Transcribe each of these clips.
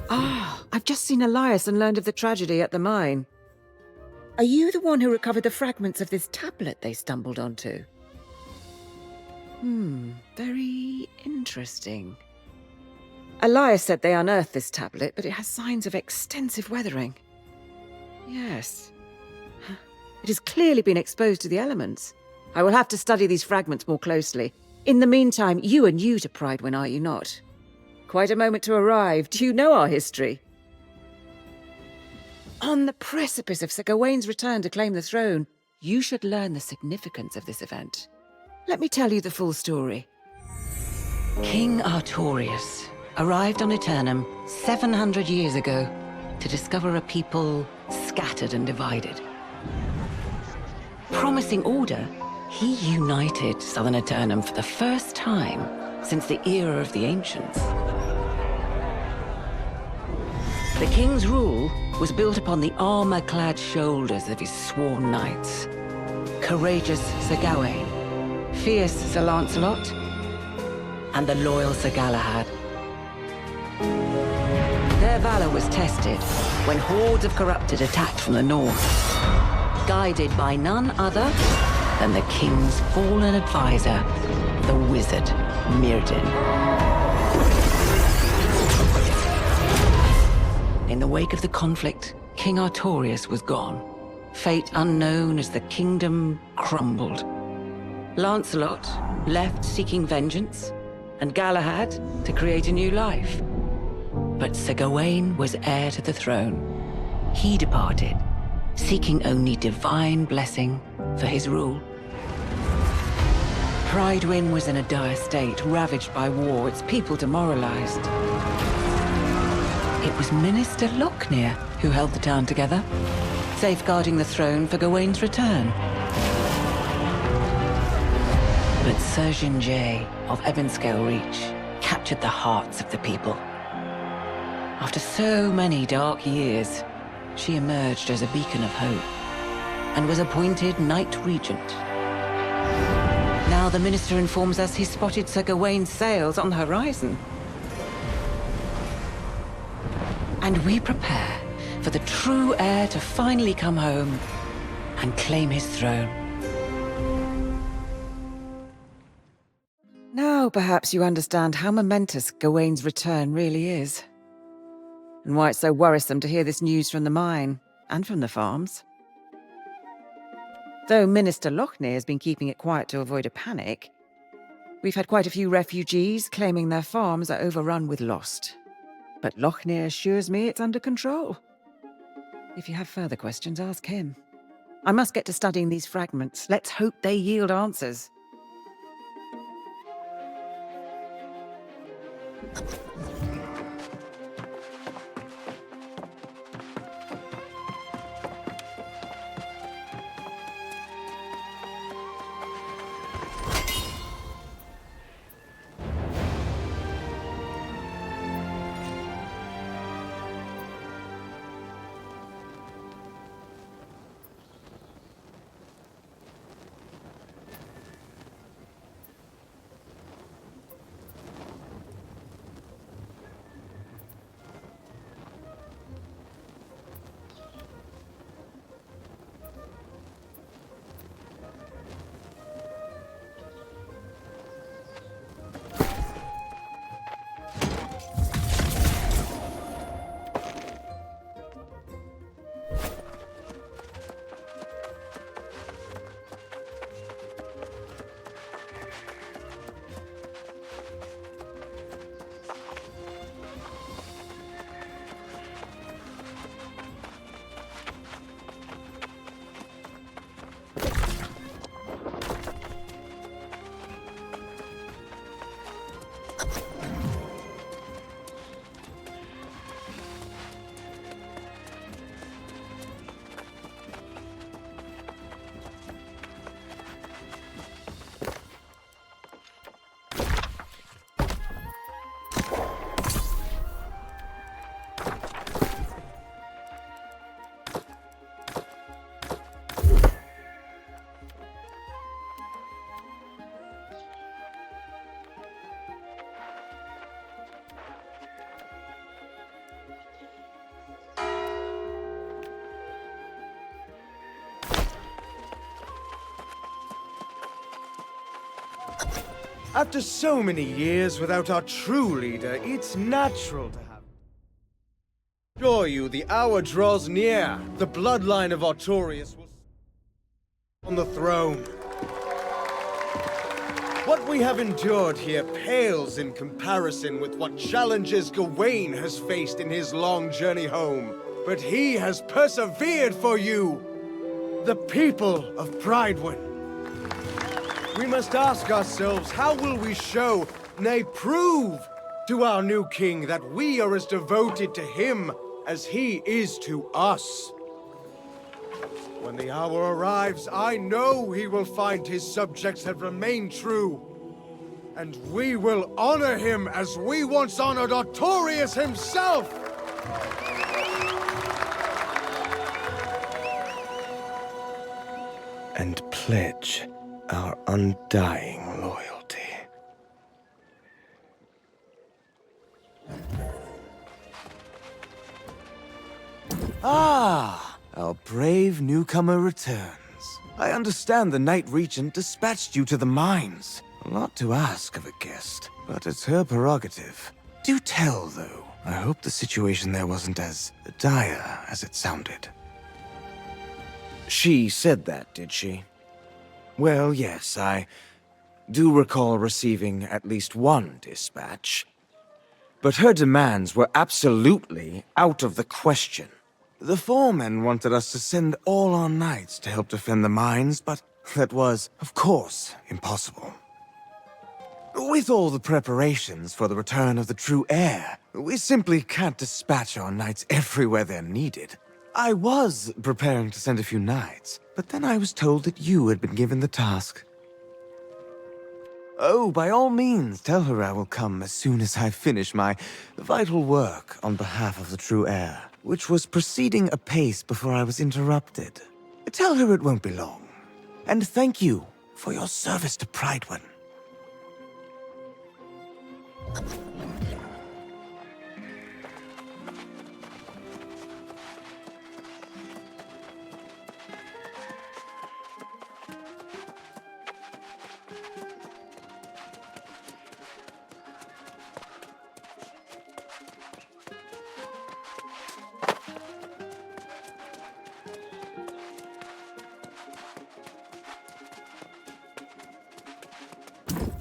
Ah, I've just seen Elias and learned of the tragedy at the mine. Are you the one who recovered the fragments of this tablet they stumbled onto? Very interesting. Elias said they unearthed this tablet, but it has signs of extensive weathering. Yes. It has clearly been exposed to the elements. I will have to study these fragments more closely. In the meantime, you are new to Pridewin, are you not? Quite a moment to arrive. Do you know our history? On the precipice of Sir Gawain's return to claim the throne, you should learn the significance of this event. Let me tell you the full story. King Artorius arrived on Aeternum 700 years ago to discover a people scattered and divided. Promising order, he united southern Aeternum for the first time since the era of the Ancients. The king's rule was built upon the armor-clad shoulders of his sworn knights. Courageous Sir Gawain, fierce Sir Lancelot, and the loyal Sir Galahad. Their valor was tested when hordes of corrupted attacked from the north, guided by none other than the king's fallen advisor, the wizard Mirrodin. In the wake of the conflict, King Artorius was gone. Fate unknown as the kingdom crumbled. Lancelot left seeking vengeance, and Galahad to create a new life. But Sir Gawain was heir to the throne. He departed, seeking only divine blessing for his rule. Pridewin was in a dire state, ravaged by war, its people demoralized. It was Minister Lochner who held the town together, safeguarding the throne for Gawain's return. But Sir Jinjay of Ebonscale Reach captured the hearts of the people. After so many dark years, she emerged as a beacon of hope and was appointed Knight Regent. Now the minister informs us he spotted Sir Gawain's sails on the horizon. And we prepare for the true heir to finally come home and claim his throne. Now perhaps you understand how momentous Gawain's return really is, and why it's so worrisome to hear this news from the mine, and from the farms. Though Minister Lochner has been keeping it quiet to avoid a panic, we've had quite a few refugees claiming their farms are overrun with lost. But Lochner assures me it's under control. If you have further questions, ask him. I must get to studying these fragments. Let's hope they yield answers. After so many years without our true leader, it's natural to have... Assure you, the hour draws near. The bloodline of Artorias will on the throne. What we have endured here pales in comparison with what challenges Gawain has faced in his long journey home. But he has persevered for you, the people of Prydwen. We must ask ourselves, how will we show, nay prove, to our new king that we are as devoted to him as he is to us? When the hour arrives, I know he will find his subjects have remained true. And we will honor him as we once honored Artorias himself! And pledge our undying loyalty. Ah, our brave newcomer returns. I understand the Knight Regent dispatched you to the mines. A lot to ask of a guest, but it's her prerogative. Do tell, though. I hope the situation there wasn't as dire as it sounded. She said that, did she? Well, yes, I do recall receiving at least one dispatch. But her demands were absolutely out of the question. The foreman wanted us to send all our knights to help defend the mines, but that was, of course, impossible. With all the preparations for the return of the true heir, we simply can't dispatch our knights everywhere they're needed. I was preparing to send a few knights, but then I was told that you had been given the task. Oh, by all means, tell her I will come as soon as I finish my vital work on behalf of the true heir, which was proceeding apace before I was interrupted. Tell her it won't be long. And thank you for your service to Prydwen.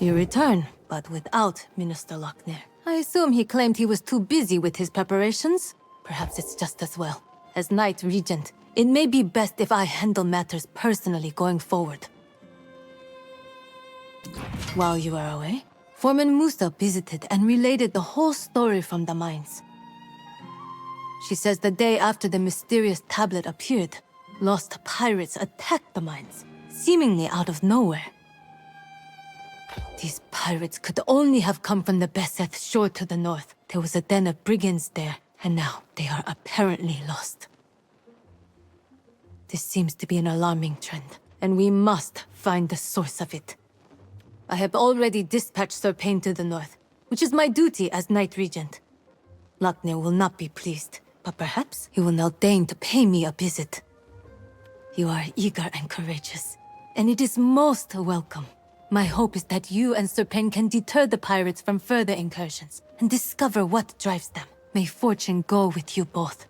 You return, but without Minister Lochner. I assume he claimed he was too busy with his preparations? Perhaps it's just as well. As Knight Regent, it may be best if I handle matters personally going forward. While you were away, Foreman Musa visited and related the whole story from the mines. She says the day after the mysterious tablet appeared, lost pirates attacked the mines, seemingly out of nowhere. These pirates could only have come from the Beseth shore to the north. There was a den of brigands there, and now they are apparently lost. This seems to be an alarming trend, and we must find the source of it. I have already dispatched Sir Payne to the north, which is my duty as Knight Regent. Lochner will not be pleased, but perhaps he will now deign to pay me a visit. You are eager and courageous, and it is most welcome. My hope is that you and Sir Payne can deter the pirates from further incursions and discover what drives them. May fortune go with you both.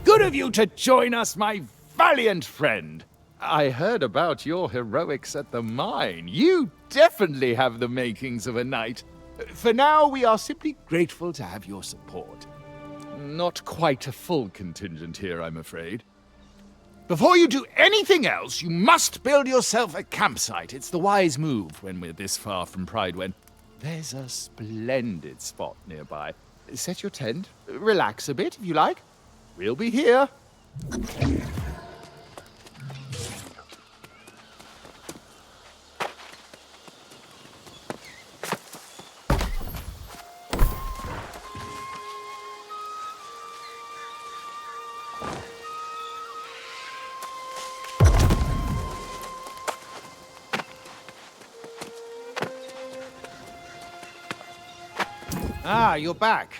Good of you to join us, my valiant friend. I heard about your heroics at the mine. You definitely have the makings of a knight. For now, we are simply grateful to have your support. Not quite a full contingent here, I'm afraid. Before you do anything else, you must build yourself a campsite. It's the wise move when we're this far from Pridewen. There's a splendid spot nearby. Set your tent, relax a bit if you like. We'll be here. Ah, you're back.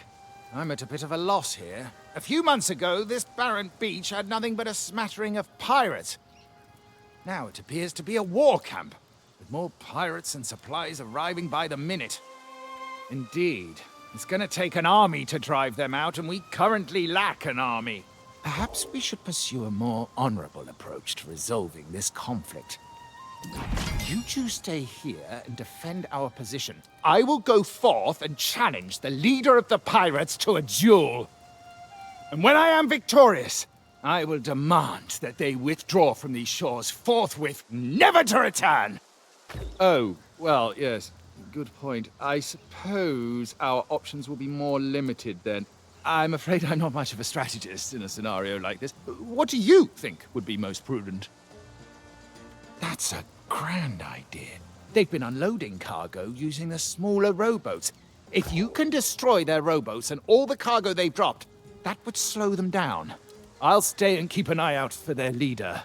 I'm at a bit of a loss here. A few months ago, this barren beach had nothing but a smattering of pirates. Now it appears to be a war camp, with more pirates and supplies arriving by the minute. Indeed, it's gonna take an army to drive them out, and we currently lack an army. Perhaps we should pursue a more honorable approach to resolving this conflict. You two stay here and defend our position. I will go forth and challenge the leader of the pirates to a duel. And when I am victorious, I will demand that they withdraw from these shores forthwith, never to return. Oh, well, yes. Good point. I suppose our options will be more limited then. I'm afraid I'm not much of a strategist in a scenario like this. What do you think would be most prudent? That's a grand idea. They've been unloading cargo using the smaller rowboats. If you can destroy their rowboats and all the cargo they've dropped, that would slow them down. I'll stay and keep an eye out for their leader.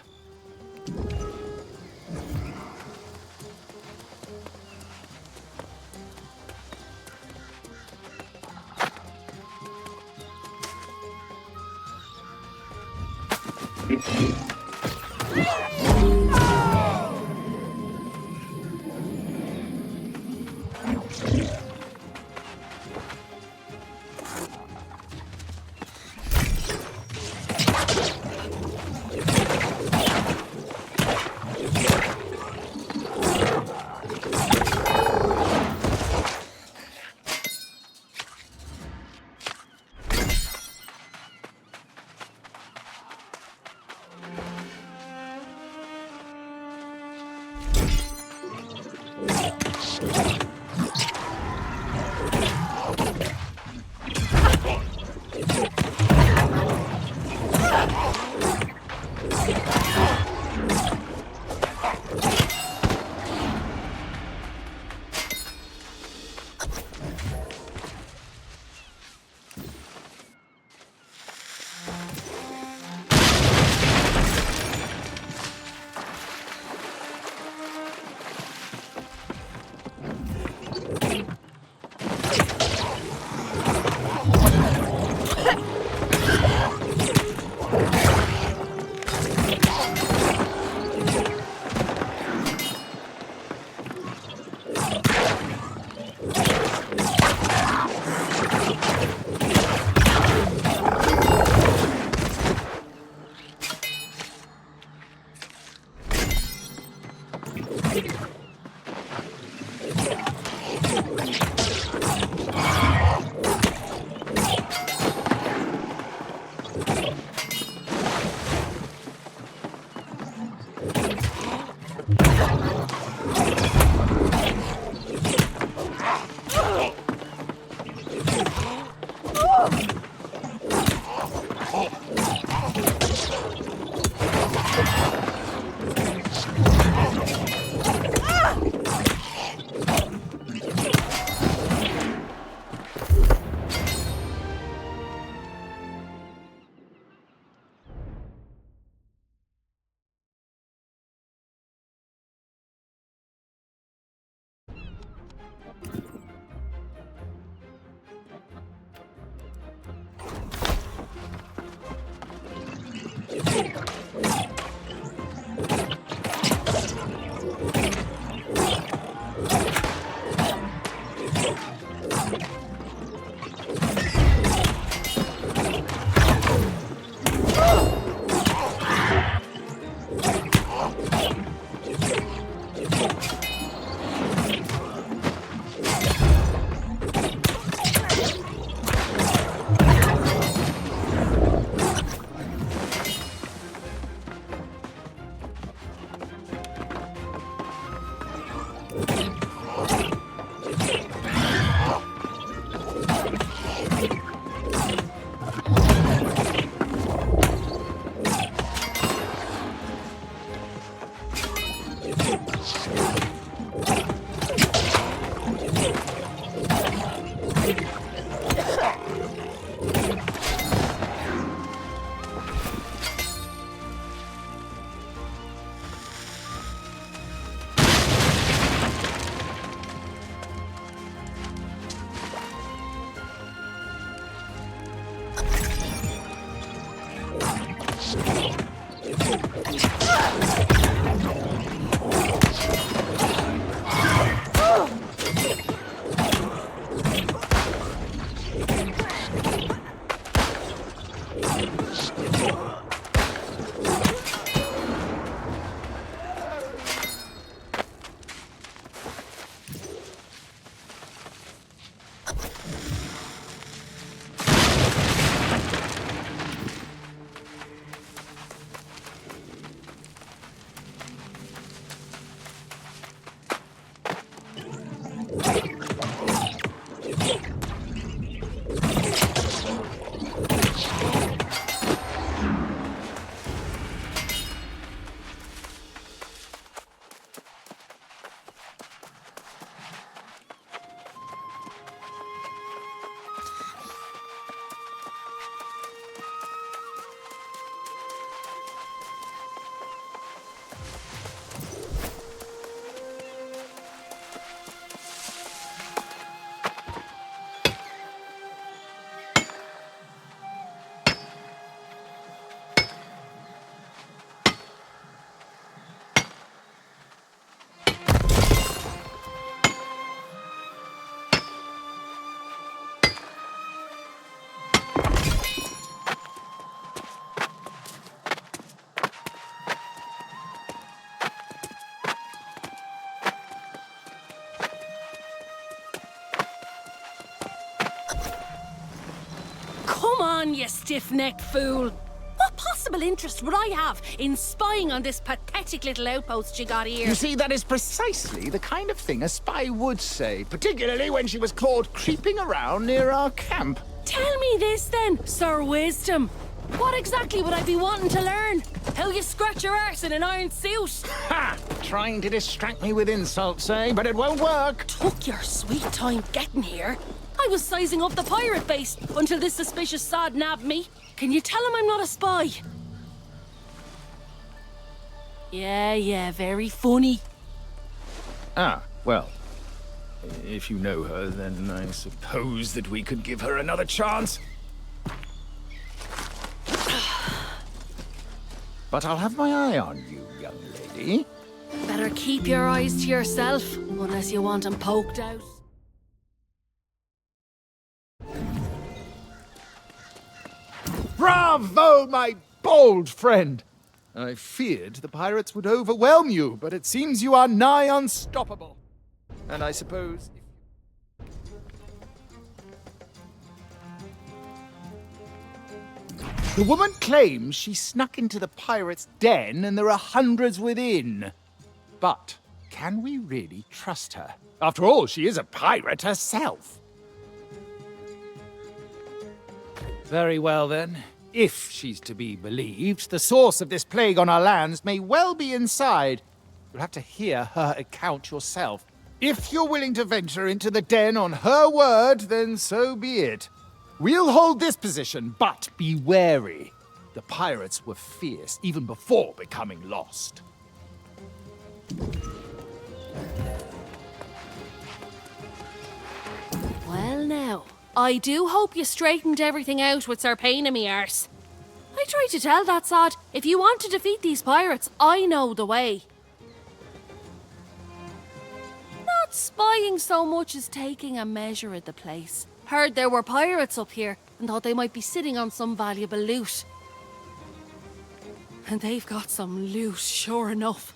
Come on, you stiff-necked fool! What possible interest would I have in spying on this pathetic little outpost you got here? You see, that is precisely the kind of thing a spy would say, particularly when she was caught creeping around near our camp. Tell me this then, Sir Wisdom. What exactly would I be wanting to learn? How you scratch your arse in an iron suit? Ha! Trying to distract me with insults, eh? But it won't work. Took your sweet time getting here. I was sizing up the pirate base until this suspicious sod nabbed me. Can you tell him I'm not a spy? Yeah, very funny. Ah, well, if you know her, then I suppose that we could give her another chance. But I'll have my eye on you, young lady. Better keep your eyes to yourself, unless you want 'em poked out. Bravo, my bold friend! I feared the pirates would overwhelm you, but it seems you are nigh unstoppable. And I suppose... The woman claims she snuck into the pirates' den and there are hundreds within. But can we really trust her? After all, she is a pirate herself. Very well, then. If she's to be believed, the source of this plague on our lands may well be inside. You'll have to hear her account yourself. If you're willing to venture into the den on her word, then so be it. We'll hold this position, but be wary. The pirates were fierce even before becoming lost. Well now, I do hope you straightened everything out with Sir Pain in me arse. I tried to tell that sod, if you want to defeat these pirates, I know the way. Not spying so much as taking a measure of the place. Heard there were pirates up here and thought they might be sitting on some valuable loot. And they've got some loot, sure enough.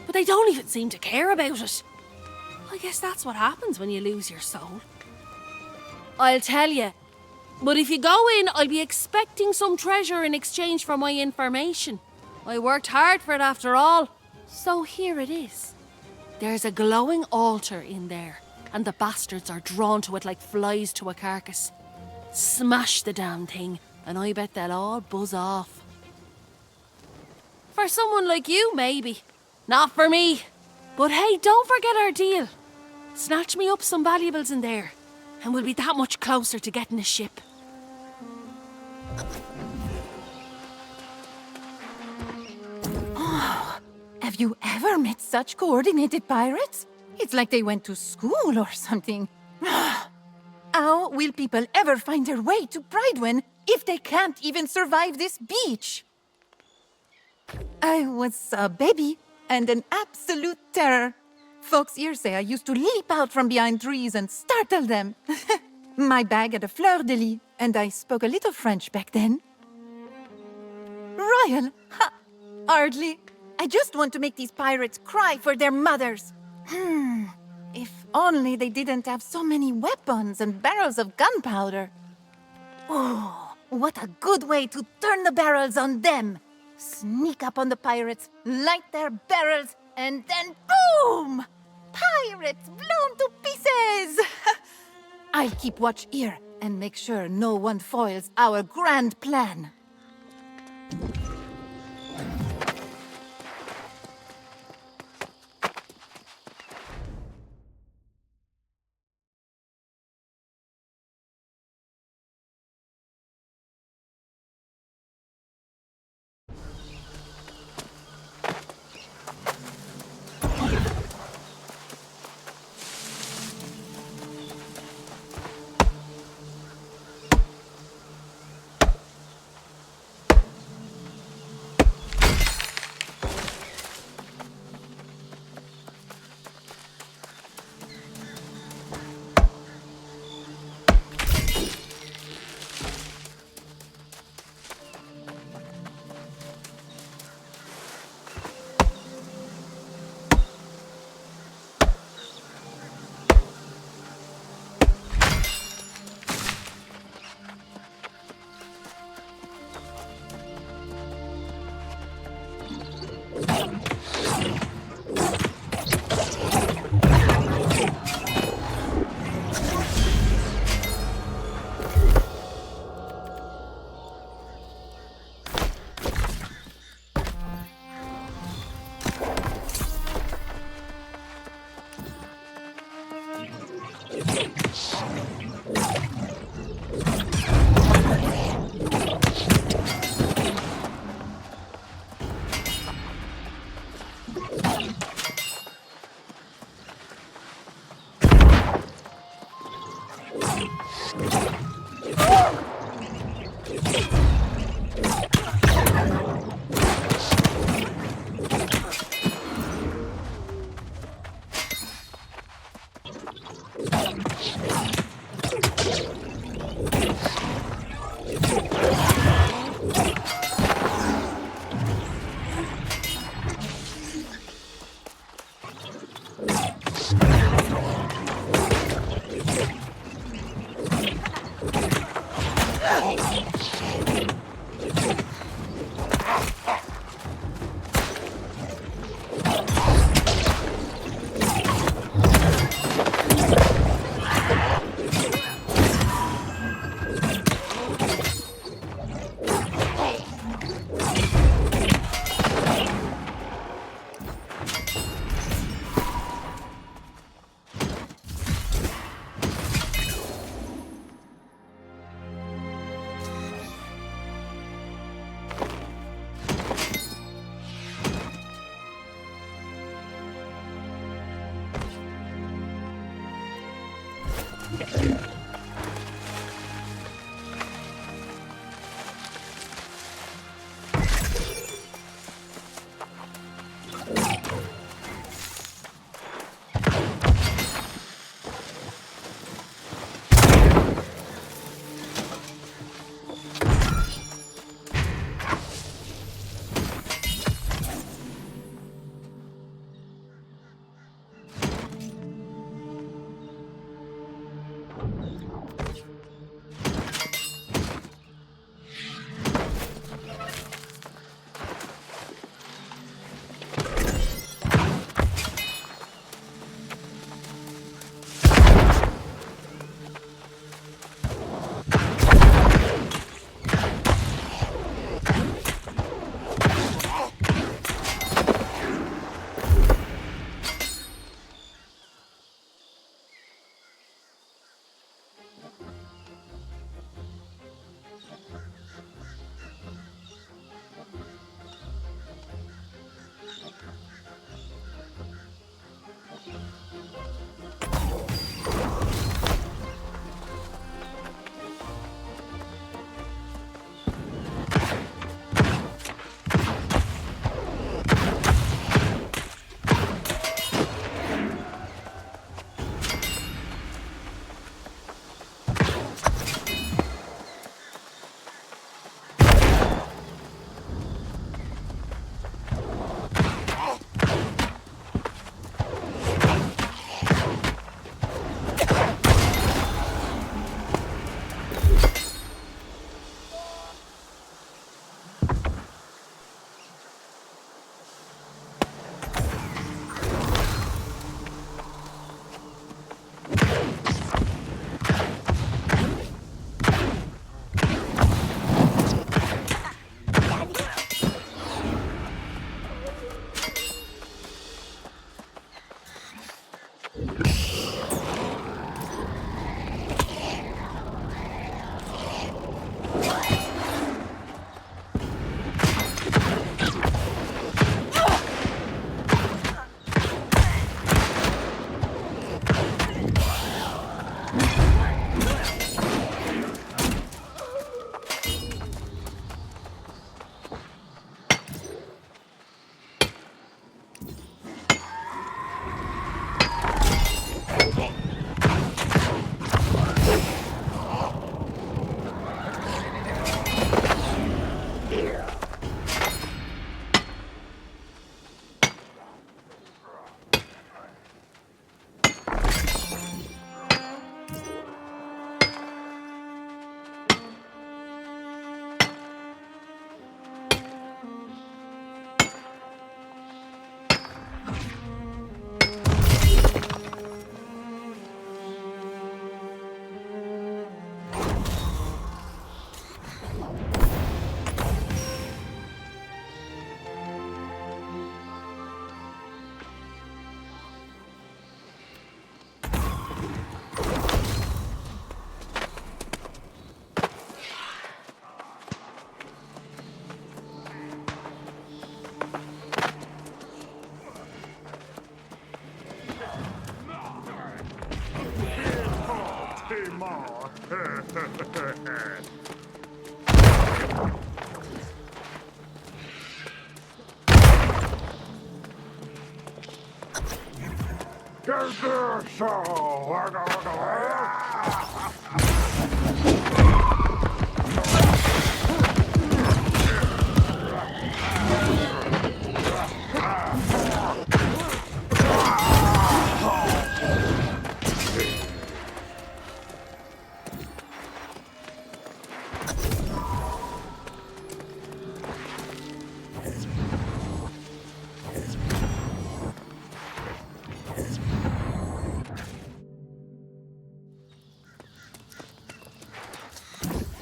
But they don't even seem to care about it. I guess that's what happens when you lose your soul. I'll tell you. But if you go in, I'll be expecting some treasure in exchange for my information. I worked hard for it after all. So here it is. There's a glowing altar in there, and the bastards are drawn to it like flies to a carcass. Smash the damn thing, and I bet they'll all buzz off. For someone like you, maybe. Not for me. But hey, don't forget our deal. Snatch me up some valuables in there, and we'll be that much closer to getting a ship. Oh, have you ever met such coordinated pirates? It's like they went to school or something. How will people ever find their way to Bridewin if they can't even survive this beach? I was a baby and an absolute terror. Folks here say I used to leap out from behind trees and startle them. My bag had a fleur-de-lis, and I spoke a little French back then. Royal? Ha! Hardly. I just want to make these pirates cry for their mothers. If only they didn't have so many weapons and barrels of gunpowder. Oh, what a good way to turn the barrels on them! Sneak up on the pirates, light their barrels, and then boom! Pirates blown to pieces! I'll keep watch here and make sure no one foils our grand plan.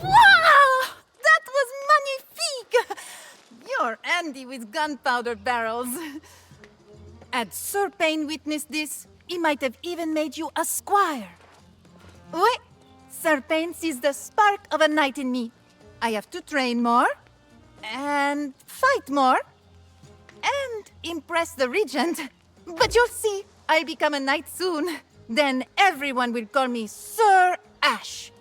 Wow! That was magnifique! You're Andy with gunpowder barrels. Had Sir Payne witnessed this, he might have even made you a squire. Oui, Sir Payne sees the spark of a knight in me. I have to train more, and fight more, and impress the regent. But you'll see, I'll become a knight soon. Then everyone will call me Sir Ash.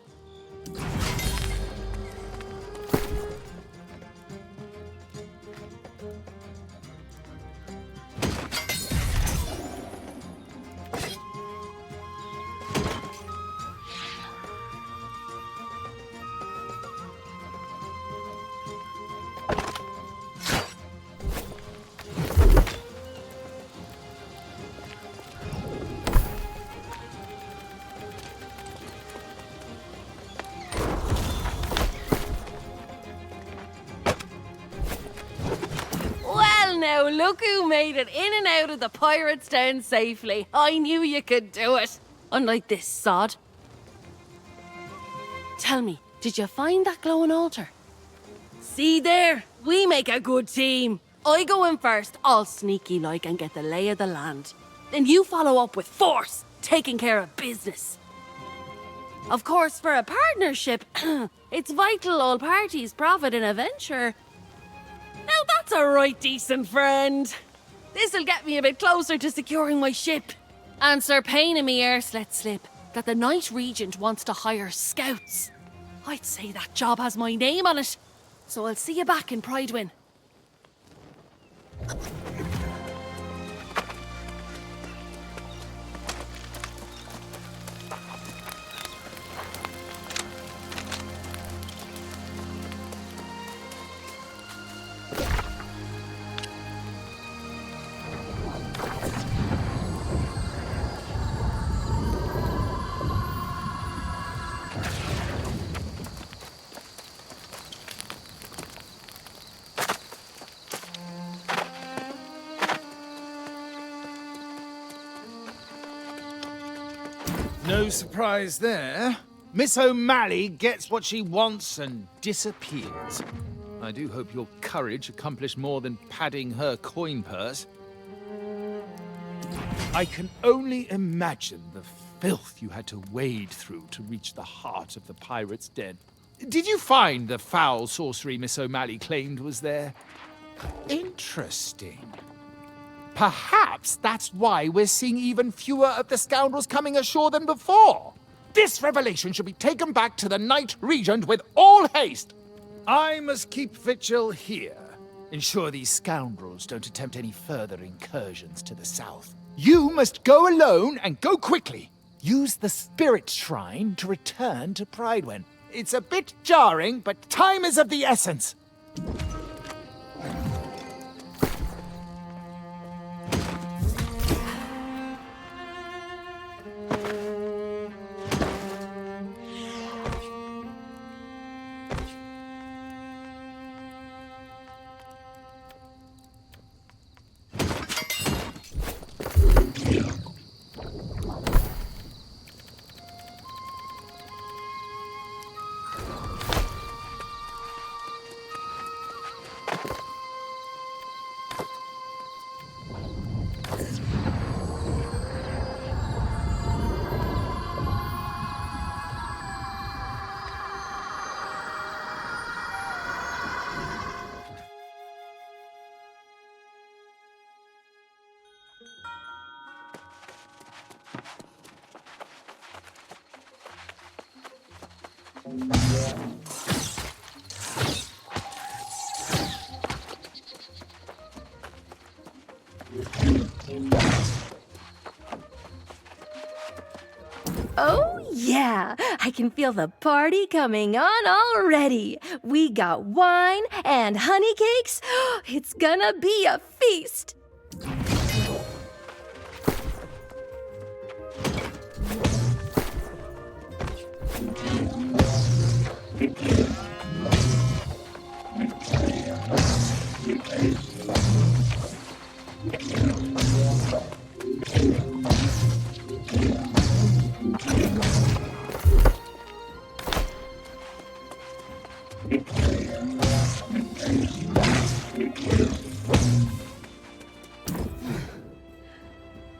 Well, now look who made it in and out of the pirates' town safely. I knew you could do it. Unlike this sod. Tell me, did you find that glowing altar? See there, we make a good team. I go in first, all sneaky like, and get the lay of the land. Then you follow up with force, taking care of business. Of course, for a partnership, it's vital all parties profit in a venture. Now that's a right decent friend. This'll get me a bit closer to securing my ship. And Sir Payne and me arse let slip that the Knight Regent wants to hire scouts. I'd say that job has my name on it. So I'll see you back in Pridewin. No surprise there. Miss O'Malley gets what she wants and disappears. I do hope your courage accomplished more than padding her coin purse. I can only imagine the filth you had to wade through to reach the heart of the pirate's den. Did you find the foul sorcery Miss O'Malley claimed was there? Interesting. Perhaps that's why we're seeing even fewer of the scoundrels coming ashore than before. This revelation should be taken back to the Knight Regent with all haste. I must keep vigil here. Ensure these scoundrels don't attempt any further incursions to the south. You must go alone and go quickly. Use the Spirit Shrine to return to Pridewin. It's a bit jarring, but time is of the essence. I can feel the party coming on already. We got wine and honey cakes. It's gonna be a feast.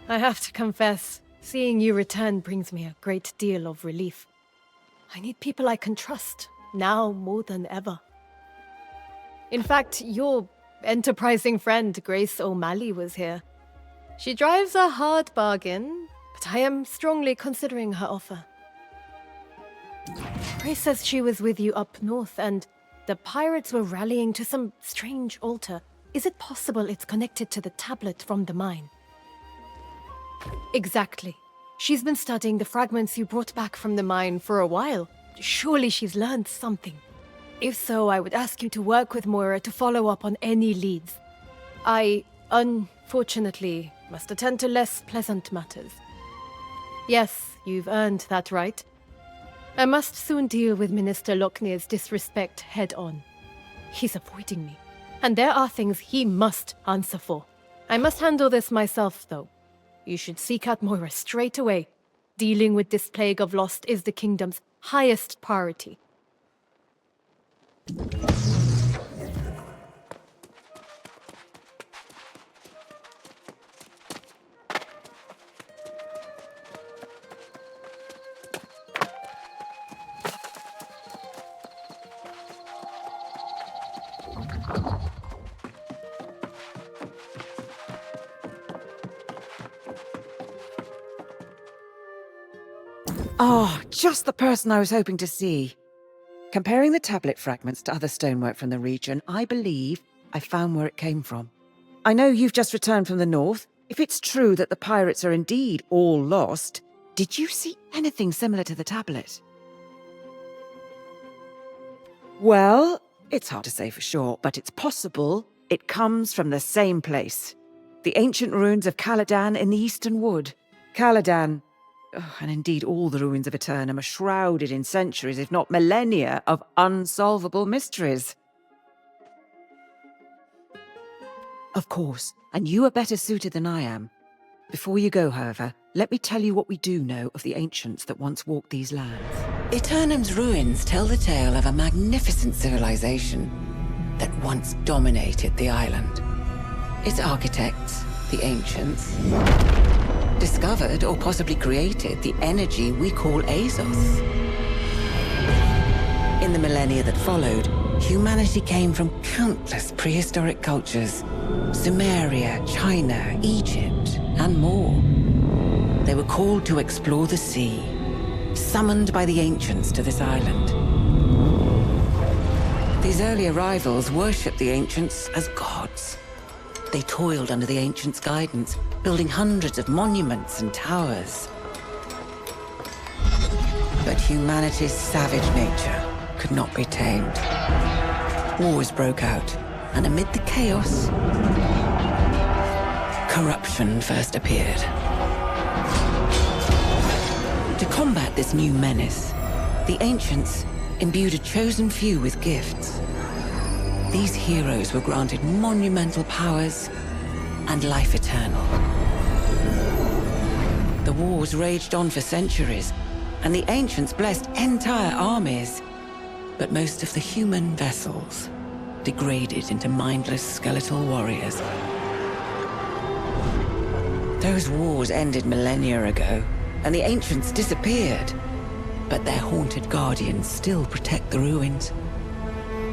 I have to confess, seeing you return brings me a great deal of relief. I need people I can trust, now more than ever. In fact, your enterprising friend Grace O'Malley was here. She drives a hard bargain, but I am strongly considering her offer. Grace says she was with you up north, and the pirates were rallying to some strange altar. Is it possible it's connected to the tablet from the mine? Exactly. She's been studying the fragments you brought back from the mine for a while. Surely she's learned something. If so, I would ask you to work with Moira to follow up on any leads. I, unfortunately, must attend to less pleasant matters. Yes, you've earned that right. I must soon deal with Minister Lochner's disrespect head-on. He's avoiding me, and there are things he must answer for. I must handle this myself, though. You should seek out Moira straight away. Dealing with this plague of lost is the kingdom's highest priority. Oh, just the person I was hoping to see. Comparing the tablet fragments to other stonework from the region, I believe I found where it came from. I know you've just returned from the north. If it's true that the pirates are indeed all lost, did you see anything similar to the tablet? Well, it's hard to say for sure, but it's possible it comes from the same place. The ancient ruins of Caladan in the Eastern Wood. Caladan, and indeed all the ruins of Aeternum, are shrouded in centuries, if not millennia, of unsolvable mysteries. Of course, and you are better suited than I am. Before you go, however, let me tell you what we do know of the ancients that once walked these lands. Aeternum's ruins tell the tale of a magnificent civilization that once dominated the island. Its architects, the ancients, discovered or possibly created the energy we call Azos. In the millennia that followed, humanity came from countless prehistoric cultures: Sumeria, China, Egypt, and more. They were called to explore the sea, summoned by the ancients to this island. These early arrivals worshipped the ancients as gods. They toiled under the ancients' guidance, building hundreds of monuments and towers. But humanity's savage nature could not be tamed. Wars broke out, and amid the chaos, corruption first appeared. To combat this new menace, the ancients imbued a chosen few with gifts. These heroes were granted monumental powers and life eternal. The wars raged on for centuries, and the ancients blessed entire armies. But most of the human vessels degraded into mindless skeletal warriors. Those wars ended millennia ago, and the ancients disappeared. But their haunted guardians still protect the ruins,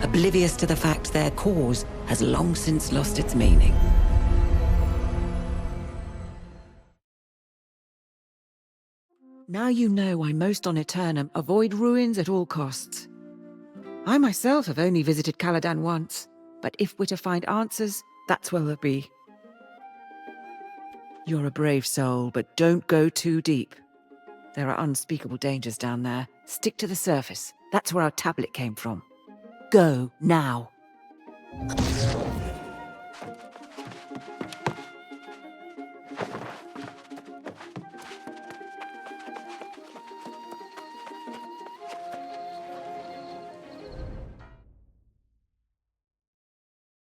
oblivious to the fact their cause has long since lost its meaning. Now you know why most on Aeternum avoid ruins at all costs. I myself have only visited Caladan once, but if we're to find answers, that's where they'll be. You're a brave soul, but don't go too deep. There are unspeakable dangers down there. Stick to the surface. That's where our tablet came from. Go, now.